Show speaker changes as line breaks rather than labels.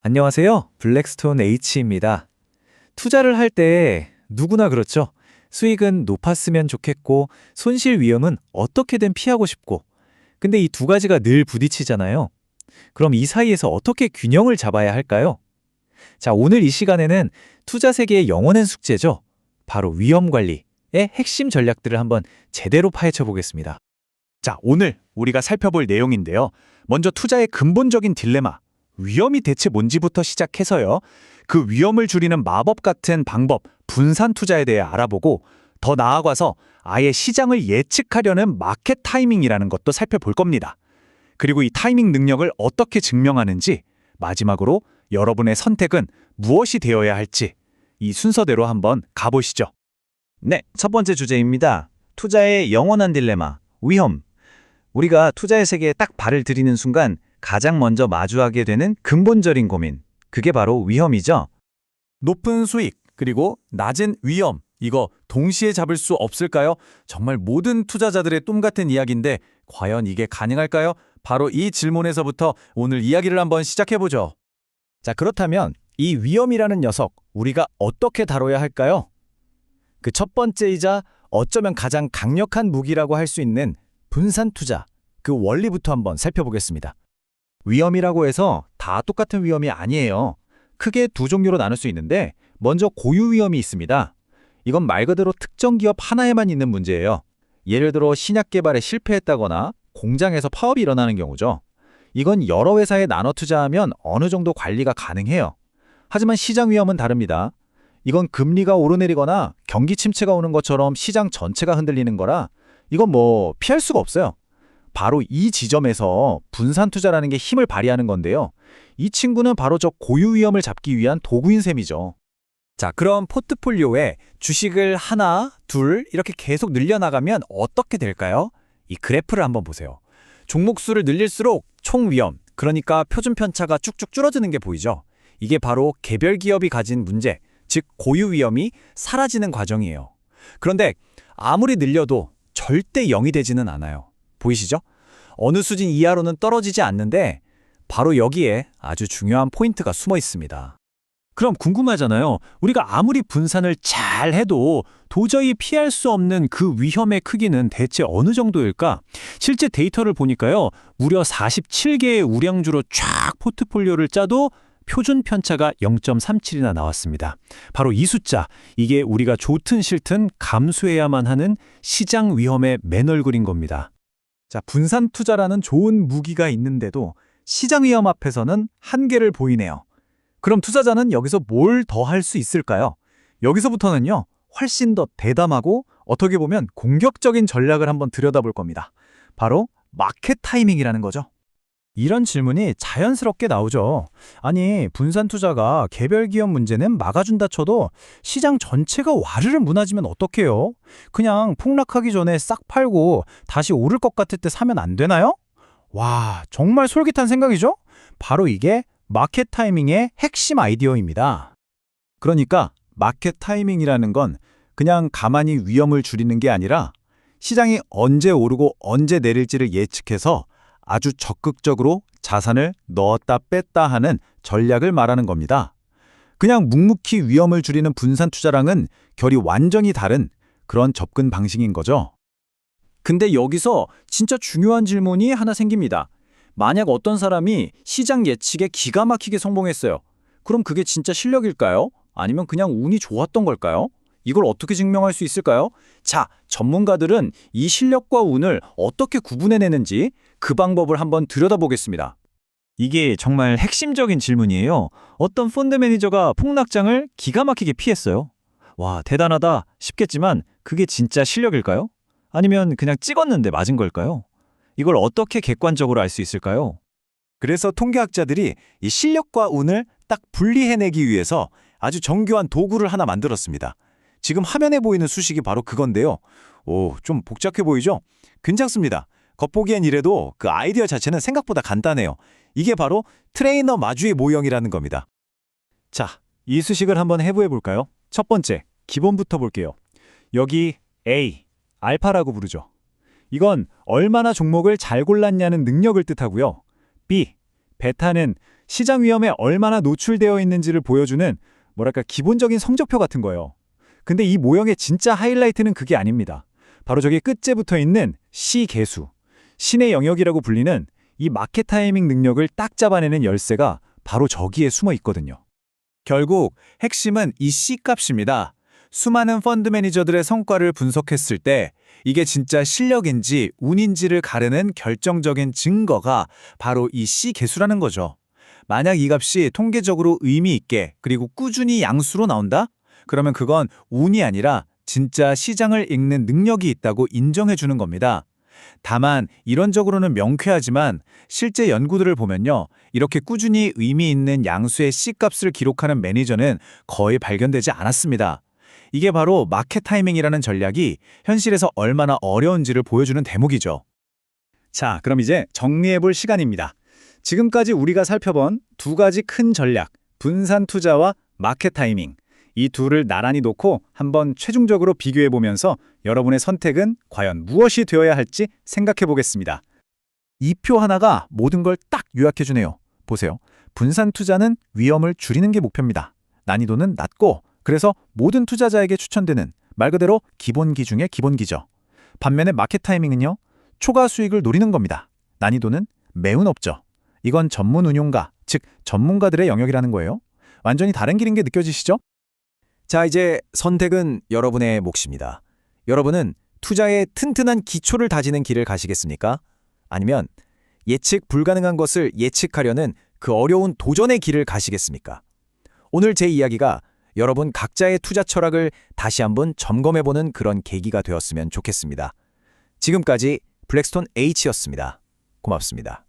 안녕하세요. 블랙스톤 H입니다. 투자를 할 때 누구나 그렇죠. 수익은 높았으면 좋겠고 손실 위험은 어떻게든 피하고 싶고 근데 이 두 가지가 늘 부딪히잖아요. 그럼 이 사이에서 어떻게 균형을 잡아야 할까요? 자, 오늘 이 시간에는 투자 세계의 영원한 숙제죠. 바로 위험 관리의 핵심 전략들을 한번 제대로 파헤쳐 보겠습니다.
자, 오늘 우리가 살펴볼 내용인데요. 먼저 투자의 근본적인 딜레마, 위험이 대체 뭔지부터 시작해서요. 그 위험을 줄이는 마법 같은 방법, 분산 투자에 대해 알아보고 더 나아가서 아예 시장을 예측하려는 마켓 타이밍이라는 것도 살펴볼 겁니다. 그리고 이 타이밍 능력을 어떻게 증명하는지, 마지막으로 여러분의 선택은 무엇이 되어야 할지 이 순서대로 한번 가보시죠.
네, 첫 번째 주제입니다. 투자의 영원한 딜레마, 위험. 우리가 투자의 세계에 딱 발을 들이는 순간 가장 먼저 마주하게 되는 근본적인 고민. 그게 바로 위험이죠.
높은 수익, 그리고 낮은 위험, 이거 동시에 잡을 수 없을까요? 정말 모든 투자자들의 꿈 같은 이야기인데 과연 이게 가능할까요? 바로 이 질문에서부터 오늘 이야기를 한번 시작해보죠.
자, 그렇다면 이 위험이라는 녀석 우리가 어떻게 다뤄야 할까요? 그 첫 번째이자 어쩌면 가장 강력한 무기라고 할 수 있는 분산 투자, 그 원리부터 한번 살펴보겠습니다. 위험이라고 해서 다 똑같은 위험이 아니에요. 크게 두 종류로 나눌 수 있는데 먼저 고유 위험이 있습니다. 이건 말 그대로 특정 기업 하나에만 있는 문제예요. 예를 들어 신약 개발에 실패했다거나 공장에서 파업이 일어나는 경우죠. 이건 여러 회사에 나눠 투자하면 어느 정도 관리가 가능해요. 하지만 시장 위험은 다릅니다. 이건 금리가 오르내리거나 경기 침체가 오는 것처럼 시장 전체가 흔들리는 거라 이건 피할 수가 없어요. 바로 이 지점에서 분산 투자라는 게 힘을 발휘하는 건데요. 이 친구는 바로 저 고유 위험을 잡기 위한 도구인 셈이죠. 자, 그럼 포트폴리오에 주식을 하나, 둘 이렇게 계속 늘려나가면 어떻게 될까요? 이 그래프를 한번 보세요. 종목 수를 늘릴수록 총 위험, 그러니까 표준 편차가 쭉쭉 줄어드는 게 보이죠? 이게 바로 개별 기업이 가진 문제, 즉 고유 위험이 사라지는 과정이에요. 그런데 아무리 늘려도 절대 0이 되지는 않아요. 보이시죠? 어느 수준 이하로는 떨어지지 않는데 바로 여기에 아주 중요한 포인트가 숨어 있습니다. 그럼 궁금하잖아요. 우리가 아무리 분산을 잘 해도 도저히 피할 수 없는 그 위험의 크기는 대체 어느 정도일까? 실제 데이터를 보니까요. 무려 47개의 우량주로 쫙 포트폴리오를 짜도 표준 편차가 0.37이나 나왔습니다. 바로 이 숫자, 이게 우리가 좋든 싫든 감수해야만 하는 시장 위험의 맨 얼굴인 겁니다. 자, 분산 투자라는 좋은 무기가 있는데도 시장 위험 앞에서는 한계를 보이네요. 그럼 투자자는 여기서 뭘 더 할 수 있을까요? 여기서부터는요, 훨씬 더 대담하고 어떻게 보면 공격적인 전략을 한번 들여다볼 겁니다. 바로 마켓 타이밍이라는 거죠. 이런 질문이 자연스럽게 나오죠. 아니, 분산 투자가 개별 기업 문제는 막아준다 쳐도 시장 전체가 와르르 무너지면 어떡해요? 그냥 폭락하기 전에 싹 팔고 다시 오를 것 같을 때 사면 안 되나요? 와, 정말 솔깃한 생각이죠? 바로 이게 마켓 타이밍의 핵심 아이디어입니다. 그러니까 마켓 타이밍이라는 건 그냥 가만히 위험을 줄이는 게 아니라 시장이 언제 오르고 언제 내릴지를 예측해서 아주 적극적으로 자산을 넣었다 뺐다 하는 전략을 말하는 겁니다. 그냥 묵묵히 위험을 줄이는 분산 투자랑은 결이 완전히 다른 그런 접근 방식인 거죠. 근데 여기서 진짜 중요한 질문이 하나 생깁니다. 만약 어떤 사람이 시장 예측에 기가 막히게 성공했어요. 그럼 그게 진짜 실력일까요? 아니면 그냥 운이 좋았던 걸까요? 이걸 어떻게 증명할 수 있을까요? 자, 전문가들은 이 실력과 운을 어떻게 구분해내는지 그 방법을 한번 들여다보겠습니다. 이게 정말 핵심적인 질문이에요. 어떤 펀드 매니저가 폭락장을 기가 막히게 피했어요. 와, 대단하다 싶겠지만 그게 진짜 실력일까요? 아니면 그냥 찍었는데 맞은 걸까요? 이걸 어떻게 객관적으로 알 수 있을까요? 그래서 통계학자들이 이 실력과 운을 딱 분리해내기 위해서 아주 정교한 도구를 하나 만들었습니다. 지금 화면에 보이는 수식이 바로 그건데요. 오, 좀 복잡해 보이죠? 괜찮습니다. 겉보기엔 이래도 그 아이디어 자체는 생각보다 간단해요. 이게 바로 트레이너 마주의 모형이라는 겁니다. 자, 이 수식을 한번 해부해 볼까요? 첫 번째, 기본부터 볼게요. 여기 A, 알파라고 부르죠. 이건 얼마나 종목을 잘 골랐냐는 능력을 뜻하고요. B,
베타는 시장 위험에 얼마나 노출되어 있는지를 보여주는 뭐랄까 기본적인 성적표 같은 거예요. 근데 이 모형의 진짜 하이라이트는 그게 아닙니다. 바로 저기 끝에 붙어 있는 C 계수, 신의 영역이라고 불리는 이 마켓 타이밍 능력을 딱 잡아내는 열쇠가 바로 저기에 숨어 있거든요. 결국 핵심은 이 C 값입니다. 수많은 펀드 매니저들의 성과를 분석했을 때 이게 진짜 실력인지 운인지를 가르는 결정적인 증거가 바로 이 C 계수라는 거죠. 만약 이 값이 통계적으로 의미 있게 그리고 꾸준히 양수로 나온다? 그러면 그건 운이 아니라 진짜 시장을 읽는 능력이 있다고 인정해 주는 겁니다. 다만 이론적으로는 명쾌하지만 실제 연구들을 보면요. 이렇게 꾸준히 의미 있는 양수의 C값을 기록하는 매니저는 거의 발견되지 않았습니다. 이게 바로 마켓 타이밍이라는 전략이 현실에서 얼마나 어려운지를 보여주는 대목이죠. 자, 그럼 이제 정리해볼 시간입니다. 지금까지 우리가 살펴본 두 가지 큰 전략, 분산 투자와 마켓 타이밍. 이 둘을 나란히 놓고 한번 최종적으로 비교해보면서 여러분의 선택은 과연 무엇이 되어야 할지 생각해보겠습니다. 이 표 하나가 모든 걸 딱 요약해주네요. 보세요. 분산 투자는 위험을 줄이는 게 목표입니다. 난이도는 낮고 그래서 모든 투자자에게 추천되는 말 그대로 기본기 중의 기본기죠. 반면에 마켓 타이밍은요. 초과 수익을 노리는 겁니다. 난이도는 매우 높죠. 이건 전문 운용가, 즉 전문가들의 영역이라는 거예요. 완전히 다른 길인 게 느껴지시죠?
자, 이제 선택은 여러분의 몫입니다. 여러분은 투자의 튼튼한 기초를 다지는 길을 가시겠습니까? 아니면 예측 불가능한 것을 예측하려는 그 어려운 도전의 길을 가시겠습니까? 오늘 제 이야기가 여러분 각자의 투자 철학을 다시 한번 점검해보는 그런 계기가 되었으면 좋겠습니다. 지금까지 블랙스톤 H였습니다. 고맙습니다.